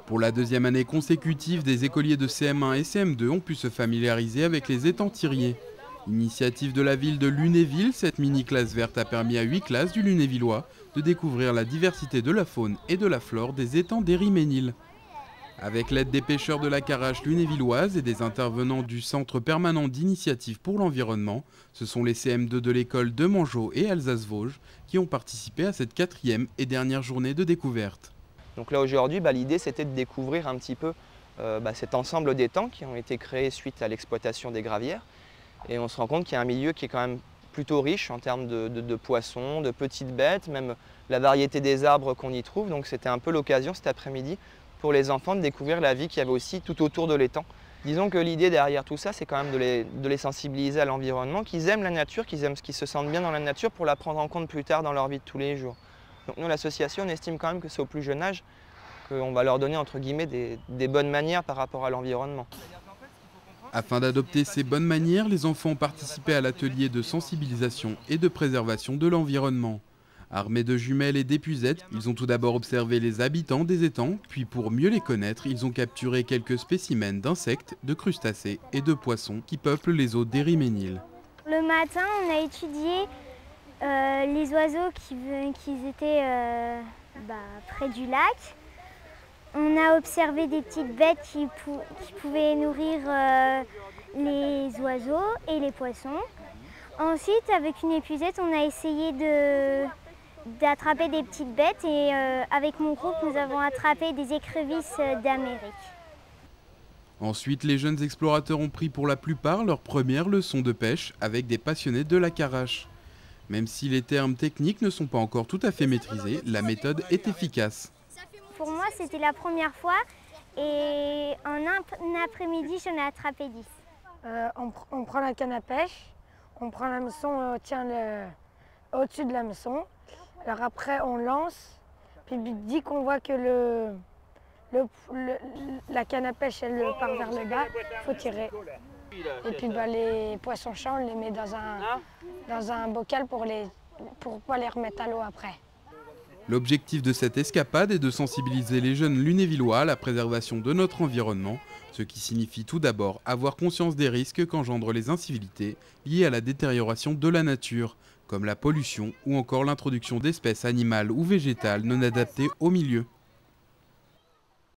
Pour la deuxième année consécutive, des écoliers de CM1 et CM2 ont pu se familiariser avec les étangs Thirier. Initiative de la ville de Lunéville, cette mini-classe verte a permis à 8 classes du Lunévillois de découvrir la diversité de la faune et de la flore des étangs d'Ériménil. Avec l'aide des pêcheurs de la Carache lunévilloise et des intervenants du Centre permanent d'initiative pour l'environnement, ce sont les CM2 de l'école de Mangeot et Alsace-Vosges qui ont participé à cette quatrième et dernière journée de découverte. Donc là aujourd'hui, l'idée c'était de découvrir un petit peu cet ensemble d'étangs qui ont été créés suite à l'exploitation des gravières. Et on se rend compte qu'il y a un milieu qui est quand même plutôt riche en termes de poissons, de petites bêtes, même la variété des arbres qu'on y trouve. Donc c'était un peu l'occasion cet après-midi pour les enfants de découvrir la vie qu'il y avait aussi tout autour de l'étang. Disons que l'idée derrière tout ça, c'est quand même de les sensibiliser à l'environnement, qu'ils aiment la nature, qu'ils se sentent bien dans la nature pour la prendre en compte plus tard dans leur vie de tous les jours. Donc nous, l'association, on estime quand même que c'est au plus jeune âge qu'on va leur donner entre guillemets des bonnes manières par rapport à l'environnement. Afin d'adopter ces bonnes manières, les enfants ont participé à l'atelier de sensibilisation et de préservation de l'environnement. Armés de jumelles et d'épuisettes, ils ont tout d'abord observé les habitants des étangs, puis pour mieux les connaître, ils ont capturé quelques spécimens d'insectes, de crustacés et de poissons qui peuplent les eaux d'Ériménil. Le matin, on a étudié les oiseaux qui étaient près du lac. On a observé des petites bêtes qui pouvaient nourrir les oiseaux et les poissons. Ensuite, avec une épuisette, on a essayé d'attraper des petites bêtes et avec mon groupe, nous avons attrapé des écrevisses d'Amérique. Ensuite, les jeunes explorateurs ont pris pour la plupart leur première leçon de pêche avec des passionnés de la Carache. Même si les termes techniques ne sont pas encore tout à fait maîtrisés, la méthode est efficace. Pour moi, c'était la première fois et en un après-midi, j'en ai attrapé 10. On prend la canne à pêche, on prend l'hameçon, on tient au-dessus de l'hameçon. Alors après, on lance, puis dès qu'on voit que la canne à pêche elle part vers le bas, il faut tirer. Et puis les poissons-chat, on les met dans un bocal pour pas les remettre à l'eau après. L'objectif de cette escapade est de sensibiliser les jeunes lunévillois à la préservation de notre environnement, ce qui signifie tout d'abord avoir conscience des risques qu'engendrent les incivilités liées à la détérioration de la nature, comme la pollution ou encore l'introduction d'espèces animales ou végétales non adaptées au milieu.